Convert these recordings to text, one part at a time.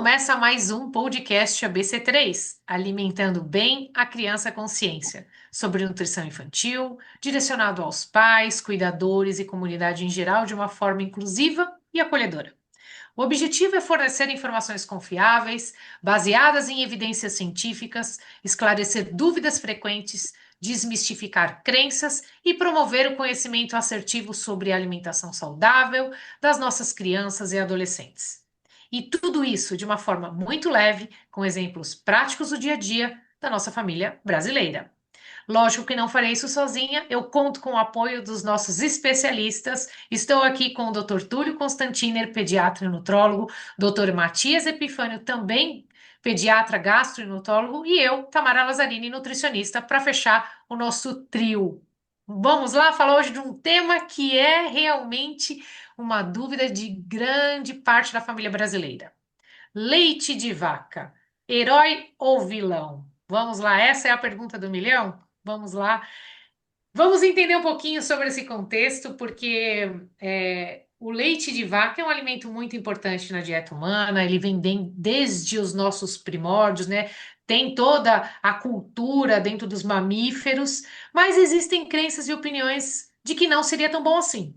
começa mais um podcast ABC3, alimentando bem a criança consciência, sobre nutrição infantil, direcionado aos pais, cuidadores e comunidade em geral de uma forma inclusiva e acolhedora. O objetivo é fornecer informações confiáveis, baseadas em evidências científicas, esclarecer dúvidas frequentes, desmistificar crenças e promover o conhecimento assertivo sobre a alimentação saudável das nossas crianças e adolescentes. E tudo isso de uma forma muito leve, com exemplos práticos do dia a dia da nossa família brasileira. Lógico que não farei isso sozinha, eu conto com o apoio dos nossos especialistas. Estou aqui com o Dr. Túlio Constantiner, pediatra e nutrólogo, Dr. Matias Epifânio, também pediatra, gastroenterólogo, e eu, Tamara Lazzarini, nutricionista, para fechar o nosso trio. Vamos lá falar hoje de um tema que é realmente uma dúvida de grande parte da família brasileira. Leite de vaca, herói ou vilão? Vamos lá, essa é a pergunta do milhão? Vamos lá. Vamos entender um pouquinho sobre esse contexto, porque o leite de vaca é um alimento muito importante na dieta humana, ele vem desde os nossos primórdios, né? Tem toda a cultura dentro dos mamíferos, mas existem crenças e opiniões de que não seria tão bom assim.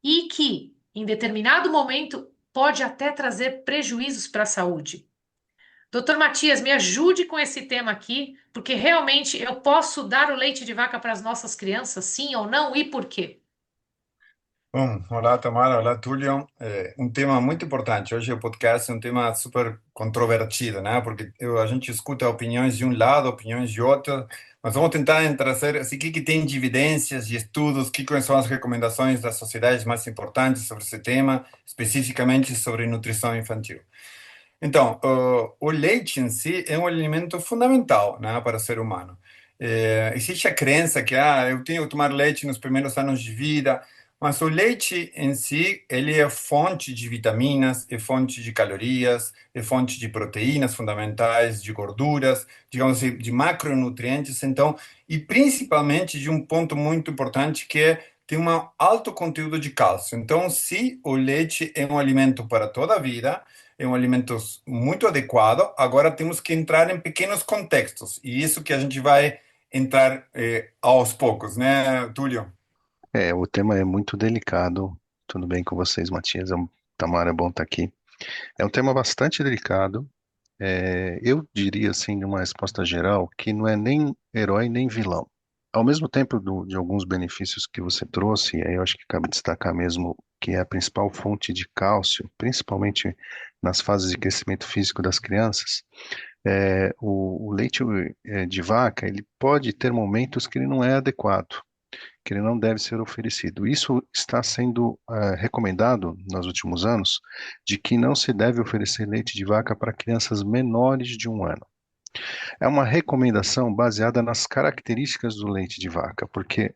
E que, em determinado momento, pode até trazer prejuízos para a saúde. Doutor Matias, me ajude com esse tema aqui, porque realmente eu posso dar o leite de vaca para as nossas crianças, sim ou não, e por quê? Bom, olá Tamara, olá Túlio. É um tema muito importante. Hoje o podcast é um tema super controvertido, né? Porque a gente escuta opiniões de um lado, opiniões de outro, mas vamos tentar trazer assim, o que tem de evidências e estudos, quais são as recomendações das sociedades mais importantes sobre esse tema, especificamente sobre nutrição infantil. Então, o leite em si é um alimento fundamental, né, para o ser humano. Existe a crença que eu tenho que tomar leite nos primeiros anos de vida, mas o leite em si, ele é fonte de vitaminas, é fonte de calorias, é fonte de proteínas fundamentais, de gorduras, digamos assim, de macronutrientes, então, e principalmente de um ponto muito importante que é tem um alto conteúdo de cálcio. Então, se o leite é um alimento para toda a vida, é um alimento muito adequado. Agora temos que entrar em pequenos contextos, e isso que a gente vai entrar aos poucos, né, Túlio? O tema é muito delicado. Tudo bem com vocês, Matias? Tamara, é bom estar aqui. É um tema bastante delicado. Eu diria, assim, de uma resposta geral, que não é nem herói nem vilão. Ao mesmo tempo de alguns benefícios que você trouxe, aí eu acho que cabe destacar mesmo que é a principal fonte de cálcio, principalmente nas fases de crescimento físico das crianças. O leite de vaca, ele pode ter momentos que ele não é adequado, que ele não deve ser oferecido. Isso está sendo recomendado nos últimos anos, de que não se deve oferecer leite de vaca para crianças menores de 1 ano. É uma recomendação baseada nas características do leite de vaca, porque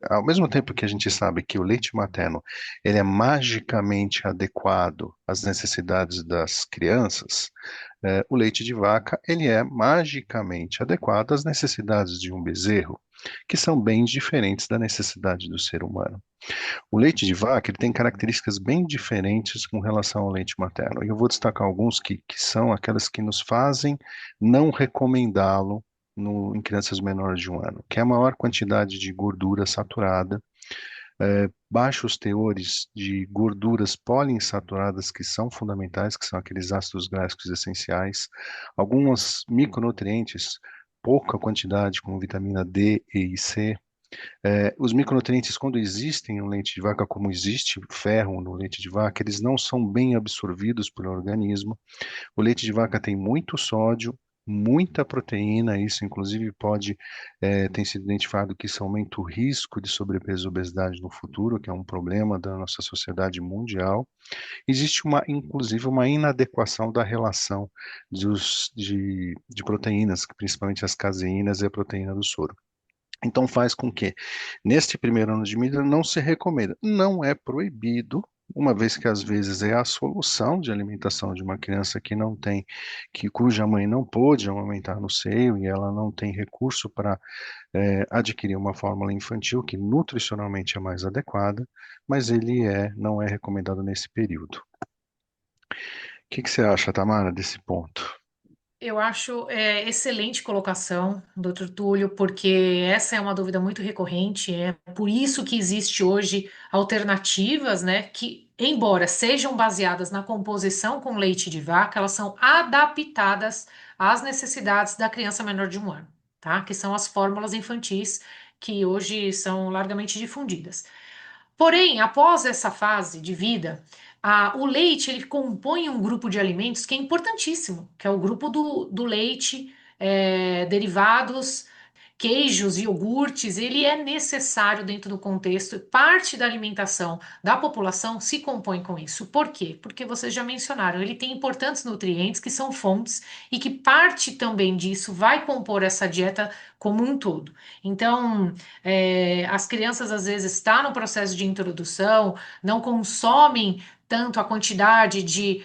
ao mesmo tempo que a gente sabe que o leite materno ele é magicamente adequado às necessidades das crianças, o leite de vaca ele é magicamente adequado às necessidades de um bezerro, que são bem diferentes da necessidade do ser humano. O leite de vaca ele tem características bem diferentes com relação ao leite materno. E eu vou destacar alguns que são aquelas que nos fazem não recomendá-lo em crianças menores de 1 ano, que é a maior quantidade de gordura saturada, baixos teores de gorduras poliinsaturadas que são fundamentais, que são aqueles ácidos graxos essenciais, alguns micronutrientes, pouca quantidade, como vitamina D, E e C. Os micronutrientes, quando existem no leite de vaca, como existe ferro no leite de vaca, eles não são bem absorvidos pelo organismo. O leite de vaca tem muito sódio, muita proteína, isso inclusive tem sido identificado que isso aumenta o risco de sobrepeso e obesidade no futuro, que é um problema da nossa sociedade mundial. Existe inclusive uma inadequação da relação de proteínas, principalmente as caseínas e a proteína do soro. Então faz com que, neste primeiro ano de vida, não se recomenda. Não é proibido, uma vez que às vezes é a solução de alimentação de uma criança que não tem, cuja mãe não pôde amamentar no seio e ela não tem recurso para adquirir uma fórmula infantil que nutricionalmente é mais adequada, mas ele não é recomendado nesse período. que você acha, Tamara, desse ponto? Eu acho excelente colocação, doutor Túlio, porque essa é uma dúvida muito recorrente. É por isso que existe hoje alternativas, né, que, embora sejam baseadas na composição com leite de vaca, elas são adaptadas às necessidades da criança menor de 1 ano, tá? Que são as fórmulas infantis que hoje são largamente difundidas. Porém, após essa fase de vida, o leite ele compõe um grupo de alimentos que é importantíssimo, que é o grupo do leite, derivados, queijos, iogurtes. Ele é necessário dentro do contexto, parte da alimentação da população se compõe com isso. Por quê? Porque vocês já mencionaram, ele tem importantes nutrientes que são fontes e que parte também disso vai compor essa dieta como um todo. Então, as crianças às vezes estão no processo de introdução, não consomem tanto a quantidade de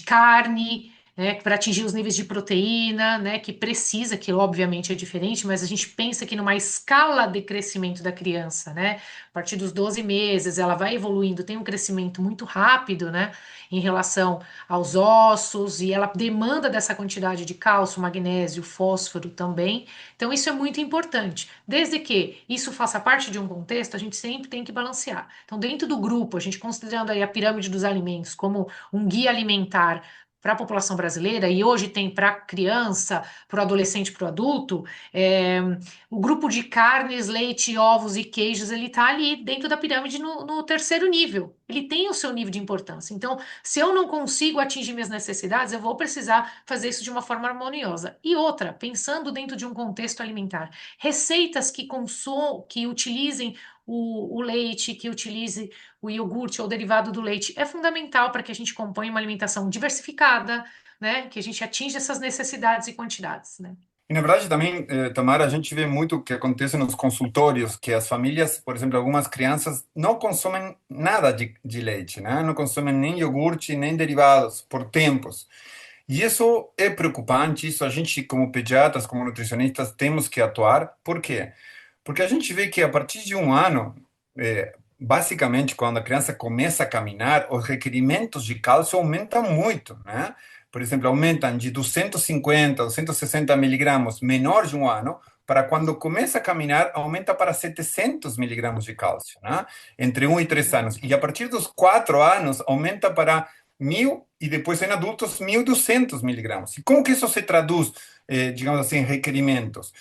carne, né, para atingir os níveis de proteína, né, que precisa, que obviamente é diferente, mas a gente pensa que numa escala de crescimento da criança, né, a partir dos 12 meses, ela vai evoluindo, tem um crescimento muito rápido, né, em relação aos ossos, e ela demanda dessa quantidade de cálcio, magnésio, fósforo também. Então, isso é muito importante. Desde que isso faça parte de um contexto, a gente sempre tem que balancear. Então, dentro do grupo, a gente considerando aí a pirâmide dos alimentos como um guia alimentar para a população brasileira, e hoje tem para criança, para o adolescente, para o adulto, o grupo de carnes, leite, ovos e queijos, ele está ali dentro da pirâmide no terceiro nível. Ele tem o seu nível de importância. Então, se eu não consigo atingir minhas necessidades, eu vou precisar fazer isso de uma forma harmoniosa. E outra, pensando dentro de um contexto alimentar, receitas que utilizem o leite, que utilize o iogurte ou derivado do leite é fundamental para que a gente componha uma alimentação diversificada, né? Que a gente atinja essas necessidades e quantidades, né? E na verdade também, Tamara, a gente vê muito o que acontece nos consultórios, que as famílias, por exemplo, algumas crianças não consomem nada de leite, né? Não consomem nem iogurte, nem derivados, por tempos. E isso é preocupante, isso a gente, como pediatras, como nutricionistas, temos que atuar. Por quê? Porque a gente vê que a partir de 1 ano, basicamente, quando a criança começa a caminhar, os requerimentos de cálcio aumentam muito, né? Por exemplo, aumentam de 250 a 260 miligramas menor de 1 ano, para quando começa a caminhar, aumenta para 700 miligramas de cálcio, né? Entre 1 e 3 anos. E a partir dos 4 anos, aumenta para 1.000 e depois em adultos 1.200 miligramas. E como que isso se traduz, digamos assim, em requerimentos?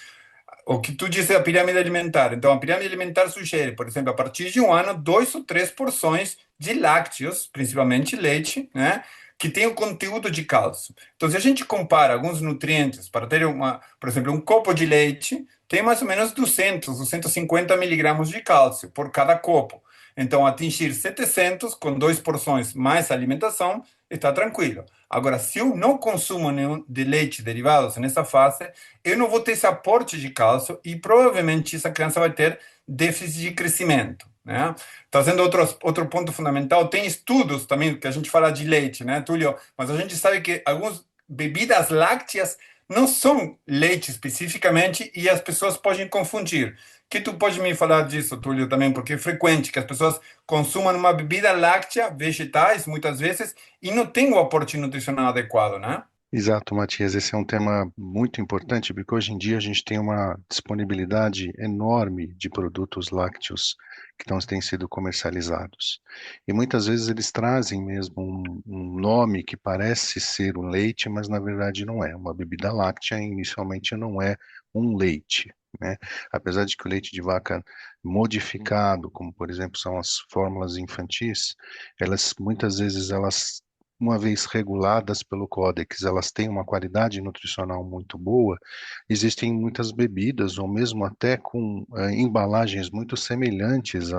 O que tu disse é a pirâmide alimentar. Então, a pirâmide alimentar sugere, por exemplo, a partir de 1 ano, 2 ou 3 porções de lácteos, principalmente leite, né? Que tem o conteúdo de cálcio. Então, se a gente compara alguns nutrientes, para ter por exemplo, um copo de leite tem mais ou menos 200, 250 miligramas de cálcio por cada copo. Então, atingir 700 com 2 porções mais alimentação, está tranquilo. Agora, se eu não consumo nenhum de leite derivados nessa fase, eu não vou ter esse aporte de cálcio e provavelmente essa criança vai ter déficit de crescimento, né? Trazendo outro ponto fundamental, tem estudos também que a gente fala de leite, né, Túlio? Mas a gente sabe que algumas bebidas lácteas não são leite especificamente e as pessoas podem confundir. Que tu pode me falar disso, Túlio, também, porque é frequente que as pessoas consumam uma bebida láctea, vegetais, muitas vezes, e não tem o aporte nutricional adequado, né? Exato, Matias. Esse é um tema muito importante, porque hoje em dia a gente tem uma disponibilidade enorme de produtos lácteos têm sido comercializados. E muitas vezes eles trazem mesmo um nome que parece ser um leite, mas na verdade não é. Uma bebida láctea inicialmente não é um leite, né? Apesar de que o leite de vaca modificado, como por exemplo são as fórmulas infantis, elas muitas vezes elas uma vez reguladas pelo Códex, elas têm uma qualidade nutricional muito boa. Existem muitas bebidas, ou mesmo até com embalagens muito semelhantes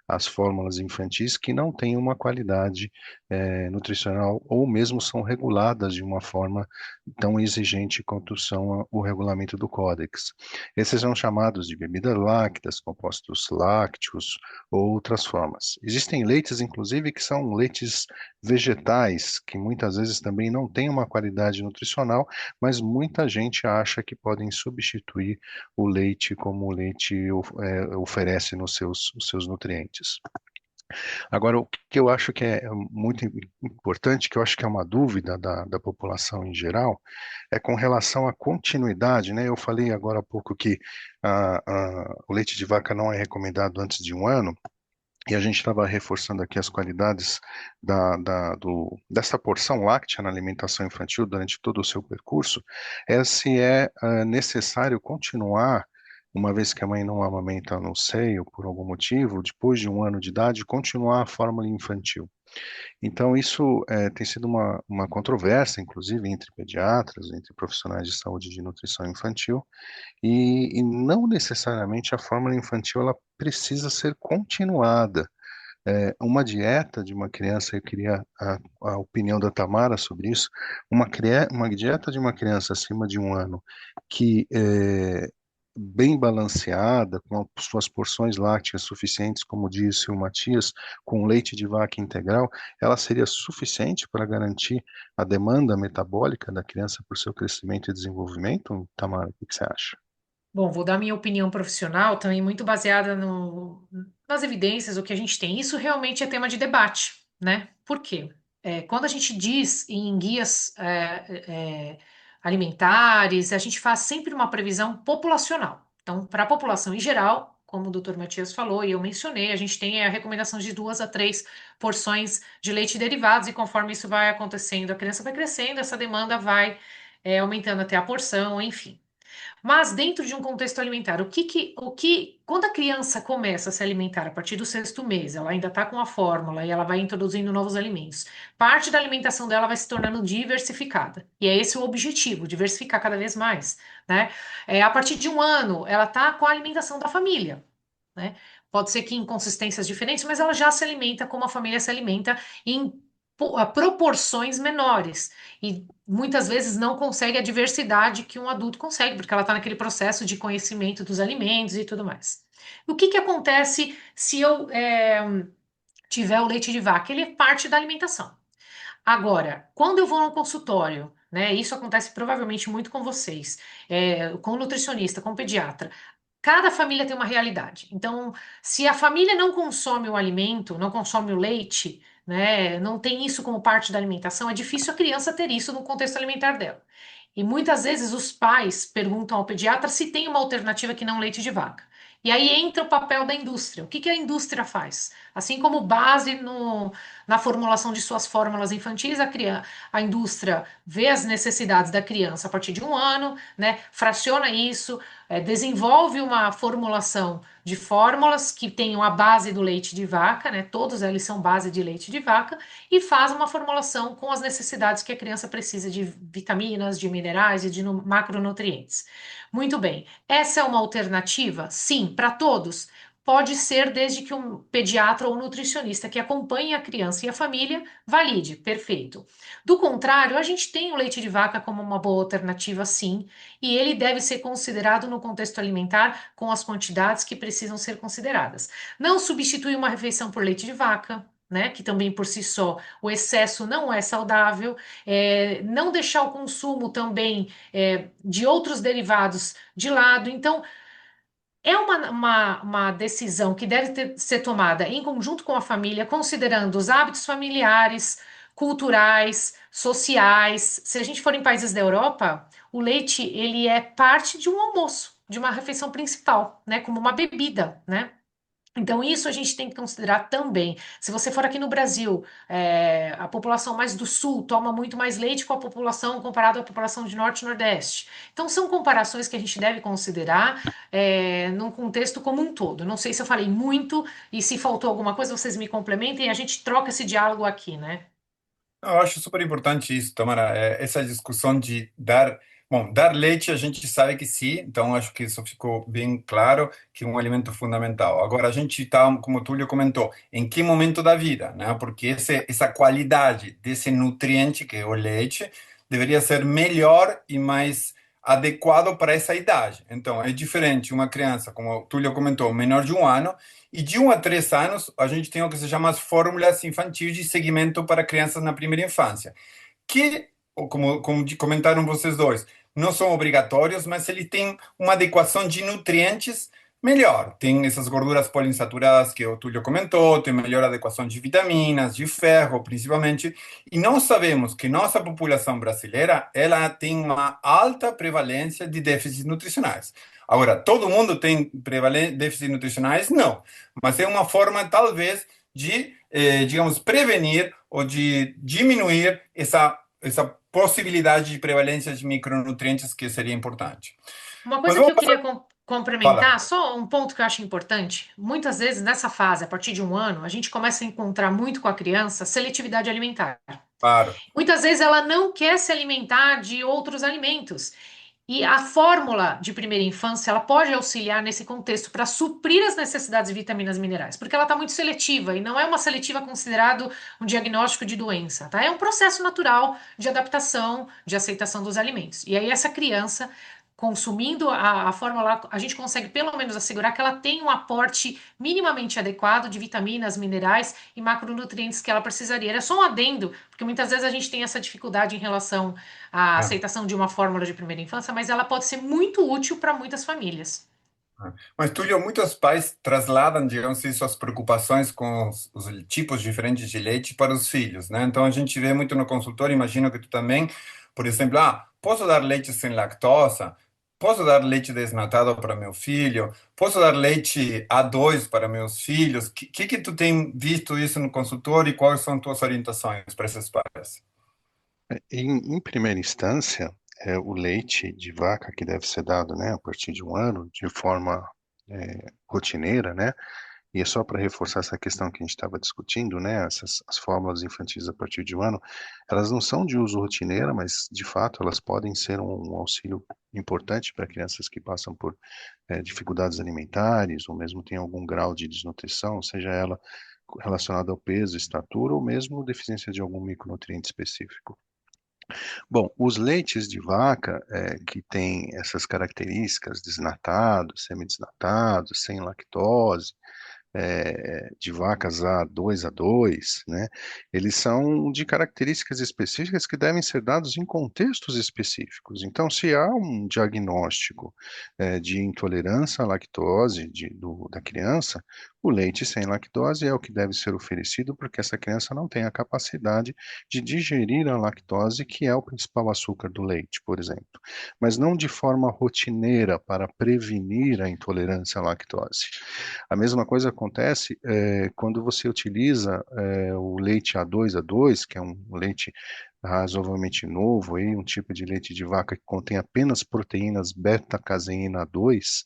às fórmulas infantis, que não têm uma qualidade nutricional, ou mesmo são reguladas de uma forma tão exigente quanto são o regulamento do Códex. Esses são chamados de bebidas lácteas, compostos lácteos, ou outras formas. Existem leites, inclusive, que são leites vegetais, que muitas vezes também não têm uma qualidade nutricional, mas muita gente acha que podem substituir o leite como o leite oferece nos seus nutrientes. Agora, o que eu acho que é muito importante, que eu acho que é uma dúvida da população em geral, é com relação à continuidade, né? Eu falei agora há pouco que o leite de vaca não é recomendado antes de um ano, e a gente estava reforçando aqui as qualidades dessa porção láctea na alimentação infantil durante todo o seu percurso, se é necessário continuar, uma vez que a mãe não amamenta no seio por algum motivo, depois de um ano de idade, continuar a fórmula infantil. Então, isso tem sido uma controvérsia, inclusive, entre pediatras, entre profissionais de saúde de nutrição infantil, e não necessariamente a fórmula infantil ela precisa ser continuada. Uma dieta de uma criança, eu queria a opinião da Tamara sobre isso, uma dieta de uma criança acima de um ano que bem balanceada, com as suas porções lácteas suficientes, como disse o Matias, com leite de vaca integral, ela seria suficiente para garantir a demanda metabólica da criança para o seu crescimento e desenvolvimento? Tamara, o que que você acha? Bom, vou dar minha opinião profissional, também muito baseada nas evidências, o que a gente tem. Isso realmente é tema de debate, né? Por quê? Quando a gente diz em guias alimentares, a gente faz sempre uma previsão populacional. Então, para a população em geral, como o Dr. Matias falou e eu mencionei, a gente tem a recomendação de 2 a 3 porções de leite e derivados, e conforme isso vai acontecendo, a criança vai crescendo, essa demanda vai aumentando até a porção, enfim. Mas dentro de um contexto alimentar, quando a criança começa a se alimentar a partir do sexto mês, ela ainda está com a fórmula e ela vai introduzindo novos alimentos, parte da alimentação dela vai se tornando diversificada. E é esse o objetivo, diversificar cada vez mais, né? A partir de um ano, ela está com a alimentação da família, né? Pode ser que em consistências diferentes, mas ela já se alimenta como a família se alimenta em proporções menores. E muitas vezes não consegue a diversidade que um adulto consegue, porque ela está naquele processo de conhecimento dos alimentos e tudo mais. O que acontece se eu tiver o leite de vaca? Ele é parte da alimentação. Agora, quando eu vou no consultório, né, isso acontece provavelmente muito com vocês, com o nutricionista, com o pediatra. Cada família tem uma realidade. Então, se a família não consome o alimento, não consome o leite, né, não tem isso como parte da alimentação, é difícil a criança ter isso no contexto alimentar dela. E muitas vezes os pais perguntam ao pediatra se tem uma alternativa que não leite de vaca. E aí entra o papel da indústria. O que a indústria faz? Assim como base na formulação de suas fórmulas infantis, a indústria vê as necessidades da criança a partir de um ano, né, fraciona isso, desenvolve uma formulação de fórmulas que tenham a base do leite de vaca, né? Todos eles são base de leite de vaca, e faz uma formulação com as necessidades que a criança precisa de vitaminas, de minerais e de macronutrientes. Muito bem. Essa é uma alternativa? Sim, para todos. Pode ser desde que um pediatra ou nutricionista que acompanhe a criança e a família valide, perfeito. Do contrário, a gente tem o leite de vaca como uma boa alternativa, sim, e ele deve ser considerado no contexto alimentar com as quantidades que precisam ser consideradas. Não substitui uma refeição por leite de vaca, né, que também por si só o excesso não é saudável, não deixar o consumo também de outros derivados de lado. Então, é uma decisão que deve ser tomada em conjunto com a família, considerando os hábitos familiares, culturais, sociais. Se a gente for em países da Europa, o leite ele é parte de um almoço, de uma refeição principal, né, como uma bebida, né? Então, isso a gente tem que considerar também. Se você for aqui no Brasil, a população mais do sul toma muito mais leite com a população comparada à população de norte e nordeste. Então, são comparações que a gente deve considerar num contexto como um todo. Não sei se eu falei muito e se faltou alguma coisa, vocês me complementem e a gente troca esse diálogo aqui, né? Eu acho super importante isso, Tamara, essa discussão de dar, bom, dar leite a gente sabe que sim, então acho que isso ficou bem claro que é um alimento fundamental. Agora a gente está, como o Túlio comentou, em que momento da vida, né? Porque essa qualidade desse nutriente que é o leite deveria ser melhor e mais adequado para essa idade. Então é diferente uma criança, como o Túlio comentou, menor de um ano e de 1 a 3 anos, a gente tem o que se chama as fórmulas infantis de segmento para crianças na primeira infância, que, como comentaram vocês dois, não são obrigatórios, mas ele tem uma adequação de nutrientes melhor. Tem essas gorduras poliinsaturadas que o Túlio comentou, tem melhor adequação de vitaminas, de ferro, principalmente. E nós sabemos que nossa população brasileira, ela tem uma alta prevalência de déficits nutricionais. Agora, todo mundo tem déficits nutricionais? Não. Mas é uma forma, talvez, de, digamos, prevenir ou de diminuir essa possibilidade de prevalência de micronutrientes que seria importante. Uma Mas coisa que vamos eu passar. queria Fala. complementar, só um ponto que eu acho importante. Muitas vezes, nessa fase, a partir de 1 ano, a gente começa a encontrar muito com a criança seletividade alimentar. Claro. Muitas vezes ela não quer se alimentar de outros alimentos. E a fórmula de primeira infância, ela pode auxiliar nesse contexto para suprir as necessidades de vitaminas e minerais, porque ela está muito seletiva e não é uma seletiva considerado um diagnóstico de doença, tá? É um processo natural de adaptação, de aceitação dos alimentos. E aí essa criança consumindo a fórmula, a gente consegue pelo menos assegurar que ela tem um aporte minimamente adequado de vitaminas, minerais e macronutrientes que ela precisaria. Era só um adendo, porque muitas vezes a gente tem essa dificuldade em relação a É, aceitação de uma fórmula de primeira infância, mas ela pode ser muito útil para muitas famílias. é. Mas, Túlio, muitos pais trasladam, digamos assim, suas preocupações com os tipos diferentes de leite para os filhos, né? Então, a gente vê muito no consultório, imagino que tu também, por exemplo, posso dar leite sem lactosa? Posso dar leite desnatado para meu filho? Posso dar leite A2 para meus filhos? Que tu tem visto isso no consultório e quais são tuas orientações para esses pais? Em primeira instância, é o leite de vaca que deve ser dado, né, a partir de 1 ano, de forma rotineira, né? E é só para reforçar essa questão que a gente estava discutindo, né? As fórmulas infantis a partir de 1 ano, elas não são de uso rotineiro, mas de fato elas podem ser um auxílio importante para crianças que passam por dificuldades alimentares ou mesmo têm algum grau de desnutrição, seja ela relacionada ao peso, estatura ou mesmo deficiência de algum micronutriente específico. Bom, os leites de vaca que têm essas características, desnatados, semidesnatados, sem lactose, de vacas A2, né? Eles são de características específicas que devem ser dados em contextos específicos. Então, se há um diagnóstico de intolerância à lactose da criança, o leite sem lactose é o que deve ser oferecido, porque essa criança não tem a capacidade de digerir a lactose, que é o principal açúcar do leite, por exemplo. Mas não de forma rotineira para prevenir a intolerância à lactose. A mesma coisa acontece quando você utiliza o leite A2, que é um leite razoavelmente novo, aí, um tipo de leite de vaca que contém apenas proteínas beta-caseína 2,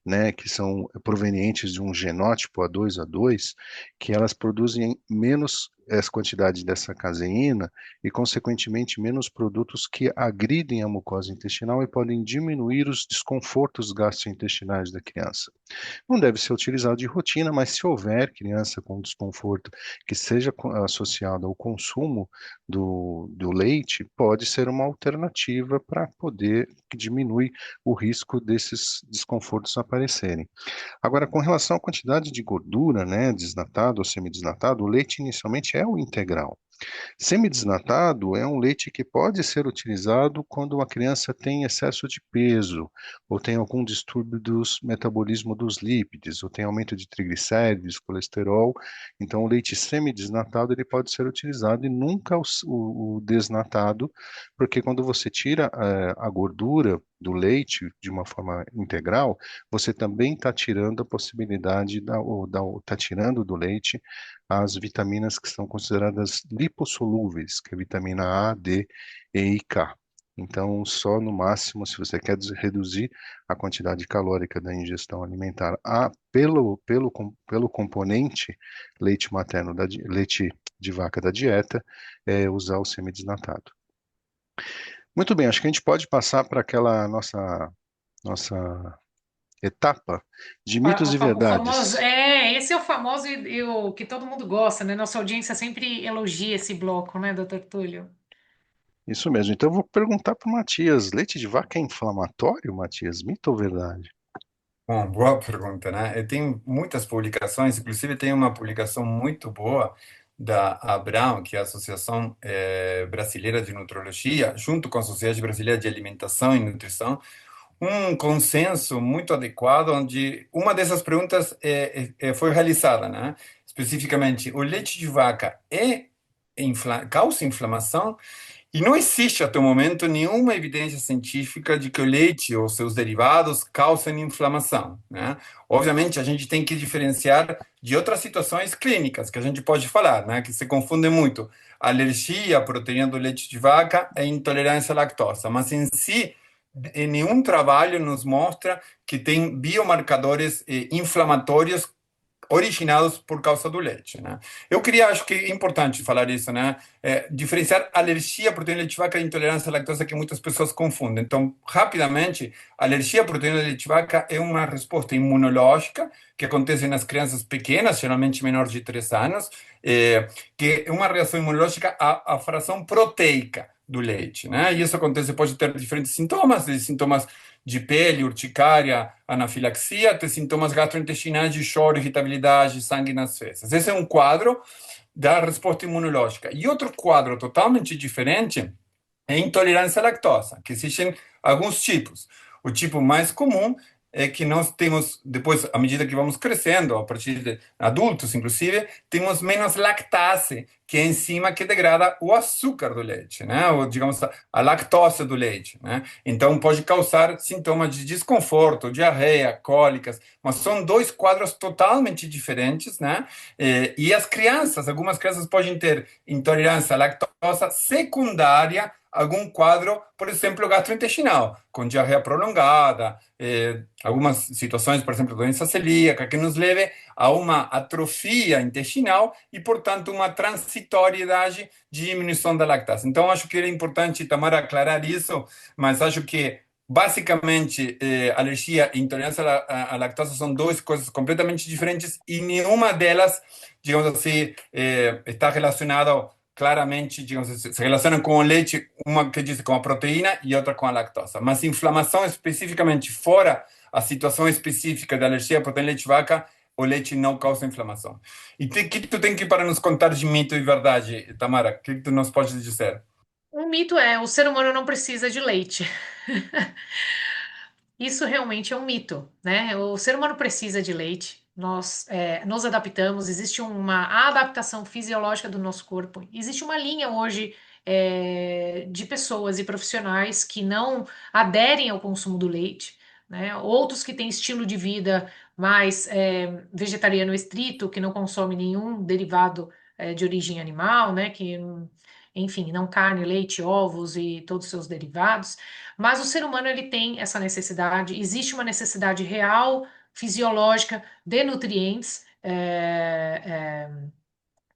né, que são provenientes de um genótipo A2, que elas produzem menos essa quantidade dessa caseína e, consequentemente, menos produtos que agridem a mucosa intestinal e podem diminuir os desconfortos gastrointestinais da criança. Não deve ser utilizado de rotina, mas se houver criança com desconforto que seja associado ao consumo do leite, pode ser uma alternativa para poder diminuir o risco desses desconfortos aparecerem. Agora, com relação à quantidade de gordura, né, desnatado ou semidesnatado, o leite inicialmente é o integral. Semidesnatado é um leite que pode ser utilizado quando uma criança tem excesso de peso, ou tem algum distúrbio do metabolismo dos lípides, ou tem aumento de triglicérides, colesterol. Então, o leite semidesnatado ele pode ser utilizado e nunca o desnatado, porque quando você tira a gordura do leite de uma forma integral, você também está tirando a possibilidade está tirando do leite as vitaminas que são consideradas lipossolúveis, que é vitamina A, D, E e K. Então, só no máximo, se você quer reduzir a quantidade calórica da ingestão alimentar pelo componente leite materno, leite de vaca da dieta, usar o semidesnatado. Muito bem, acho que a gente pode passar para aquela nossa etapa de mitos e O famoso, verdades. esse é o famoso e o que todo mundo gosta, né? Nossa audiência sempre elogia esse bloco, né, doutor Túlio? Isso mesmo. Então eu vou perguntar para o Matias: leite de vaca é inflamatório, Matias? Mito ou verdade? Bom, boa pergunta, né? Eu tenho muitas publicações, inclusive tem uma publicação muito boa da ABRAM, que é a Associação Brasileira de Nutrologia, junto com a Sociedade Brasileira de Alimentação e Nutrição, um consenso muito adequado, onde uma dessas perguntas foi realizada, né? Especificamente, o leite de vaca causa inflamação? E não existe até o momento nenhuma evidência científica de que o leite ou seus derivados causem inflamação, né? Obviamente, a gente tem que diferenciar de outras situações clínicas que a gente pode falar, né? Que se confundem muito. Alergia à proteína do leite de vaca e intolerância à lactose. Mas em si, em nenhum trabalho nos mostra que tem biomarcadores inflamatórios originados por causa do leite, né? Eu queria, acho que é importante falar isso, né? Diferenciar alergia à proteína de leite de vaca e intolerância à lactose, que muitas pessoas confundem. Então, rapidamente, alergia à proteína de leite de vaca é uma resposta imunológica que acontece nas crianças pequenas, geralmente menores de 3 anos, que é uma reação imunológica à fração proteica do leite, né? E isso acontece, pode ter diferentes sintomas, desde sintomas de pele, urticária, anafilaxia, até sintomas gastrointestinais de choro, irritabilidade, sangue nas fezes. Esse é um quadro da resposta imunológica. E outro quadro totalmente diferente é intolerância à lactose, que existem alguns tipos. O tipo mais comum é que nós temos, depois, à medida que vamos crescendo, a partir de adultos, inclusive, temos menos lactase, que é a enzima que degrada o açúcar do leite, né? Ou, digamos, a lactose do leite, né? Então, pode causar sintomas de desconforto, diarreia, cólicas, mas são dois quadros totalmente diferentes, né? E as crianças, algumas crianças podem ter intolerância à lactose secundária algum quadro, por exemplo, gastrointestinal, com diarreia prolongada, algumas situações, por exemplo, doença celíaca, que nos leve a uma atrofia intestinal e, portanto, uma transitoriedade de diminuição da lactase. Então, acho que era importante, Tamara, aclarar isso, mas acho que basicamente, alergia e intolerância à lactose são duas coisas completamente diferentes e nenhuma delas, digamos assim, está relacionada claramente, digamos, se relacionam com o leite, uma que diz com a proteína e outra com a lactose. Mas inflamação especificamente, fora a situação específica da alergia à proteína de leite de vaca, o leite não causa inflamação. E o que tu tem que para nos contar de mito e verdade, Tamara? O que tu nos pode dizer? Um mito é o ser humano não precisa de leite. Isso realmente é um mito, né? O ser humano precisa de leite. Nós nos adaptamos, existe uma adaptação fisiológica do nosso corpo. Existe uma linha hoje de pessoas e profissionais que não aderem ao consumo do leite, né? Outros que têm estilo de vida mais vegetariano estrito, que não consome nenhum derivado de origem animal, né? Enfim, não carne, leite, ovos e todos os seus derivados. Mas o ser humano ele tem essa necessidade, existe uma necessidade real, fisiológica de nutrientes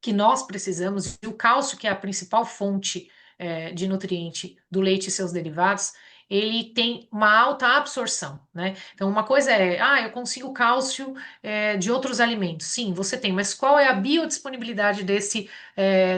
que nós precisamos, e o cálcio, que é a principal fonte de nutriente do leite e seus derivados, ele tem uma alta absorção, né? Então, uma coisa é, eu consigo cálcio de outros alimentos. Sim, você tem, mas qual é a biodisponibilidade desse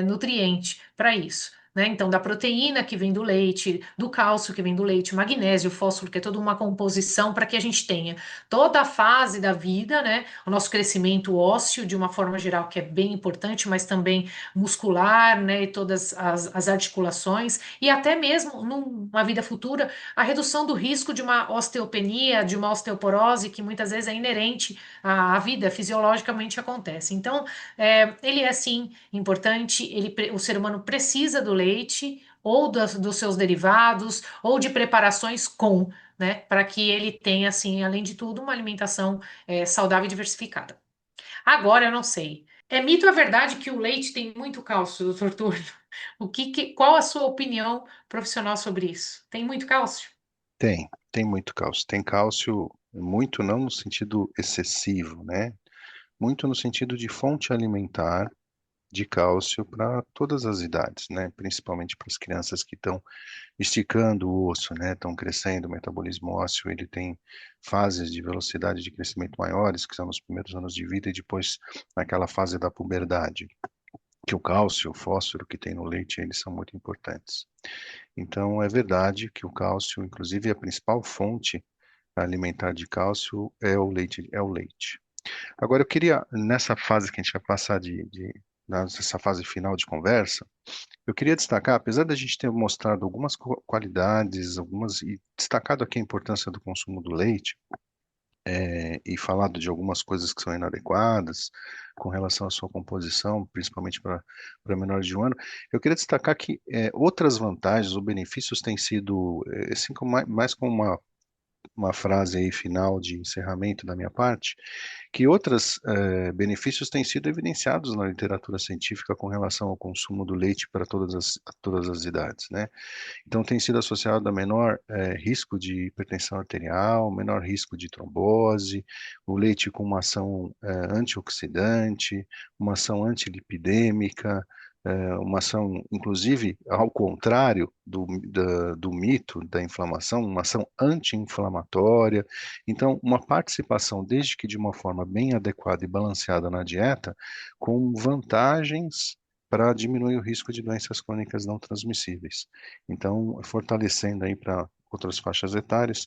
nutriente para isso? Né? Então, da proteína que vem do leite, do cálcio que vem do leite, magnésio, fósforo, que é toda uma composição para que a gente tenha toda a fase da vida, né? O nosso crescimento ósseo, de uma forma geral, que é bem importante, mas também muscular, né? E todas as articulações, e até mesmo numa vida futura, a redução do risco de uma osteopenia, de uma osteoporose, que muitas vezes é inerente à vida, fisiologicamente acontece. Então, ele é sim importante, o ser humano precisa do leite. Ou dos seus derivados, ou de preparações com, né, para que ele tenha, assim, além de tudo, uma alimentação saudável e diversificada. Agora, eu não sei. É mito ou é verdade que o leite tem muito cálcio, doutor Túlio? Qual a sua opinião profissional sobre isso? Tem muito cálcio? Tem muito cálcio. Tem cálcio, muito não no sentido excessivo, né? Muito no sentido de fonte alimentar de cálcio para todas as idades, né? Principalmente para as crianças que estão esticando o osso, né? Estão crescendo, o metabolismo ósseo, ele tem fases de velocidade de crescimento maiores, que são nos primeiros anos de vida, e depois naquela fase da puberdade, que o cálcio, o fósforo que tem no leite, eles são muito importantes. Então, é verdade que o cálcio, inclusive, a principal fonte alimentar de cálcio é o leite, é o leite. Agora, eu queria, nessa fase que a gente vai passar de nessa fase final de conversa, eu queria destacar, apesar da gente ter mostrado algumas qualidades, e destacado aqui a importância do consumo do leite, e falado de algumas coisas que são inadequadas com relação à sua composição, principalmente para menores de 1 ano, eu queria destacar que outras vantagens ou benefícios têm sido, assim, mais como uma frase aí final de encerramento da minha parte, que outros benefícios têm sido evidenciados na literatura científica com relação ao consumo do leite para todas as idades, né? Então, tem sido associado a menor risco de hipertensão arterial, menor risco de trombose, o leite com uma ação antioxidante, uma ação antilipidêmica, uma ação, inclusive, ao contrário do mito da inflamação, uma ação anti-inflamatória. Então, uma participação, desde que de uma forma bem adequada e balanceada na dieta, com vantagens para diminuir o risco de doenças crônicas não transmissíveis. Então, fortalecendo aí para outras faixas etárias,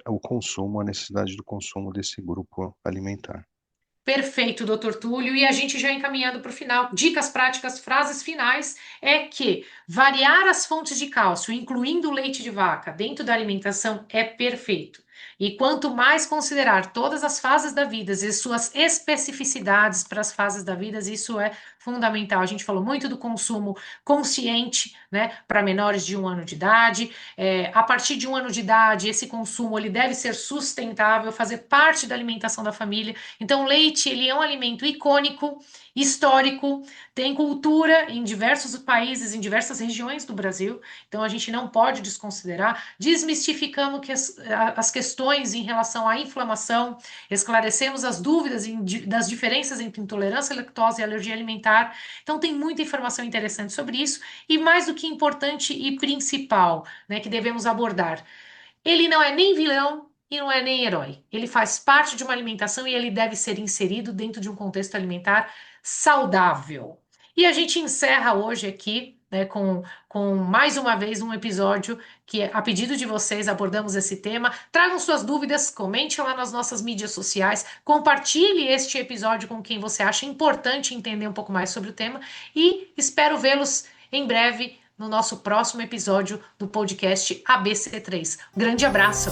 o consumo, a necessidade do consumo desse grupo alimentar. Perfeito, doutor Túlio. E a gente já encaminhando para o final, dicas práticas, frases finais, é que variar as fontes de cálcio, incluindo o leite de vaca, dentro da alimentação é perfeito. E quanto mais considerar todas as fases da vida e suas especificidades para as fases da vida, isso é fundamental. A gente falou muito do consumo consciente, né, para menores de 1 ano de idade. A partir de 1 ano de idade, esse consumo ele deve ser sustentável, fazer parte da alimentação da família. Então, o leite, ele é um alimento icônico, histórico, tem cultura em diversos países, em diversas regiões do Brasil, então a gente não pode desconsiderar, desmistificamos as questões em relação à inflamação, esclarecemos as dúvidas das diferenças entre intolerância à lactose e alergia alimentar, então tem muita informação interessante sobre isso, e mais do que importante e principal, né, que devemos abordar, ele não é nem vilão e não é nem herói. Ele faz parte de uma alimentação e ele deve ser inserido dentro de um contexto alimentar saudável. E a gente encerra hoje aqui, né, com mais uma vez um episódio que, a pedido de vocês, abordamos esse tema. Tragam suas dúvidas, comente lá nas nossas mídias sociais, compartilhe este episódio com quem você acha importante entender um pouco mais sobre o tema e espero vê-los em breve no nosso próximo episódio do podcast ABC3. Grande abraço!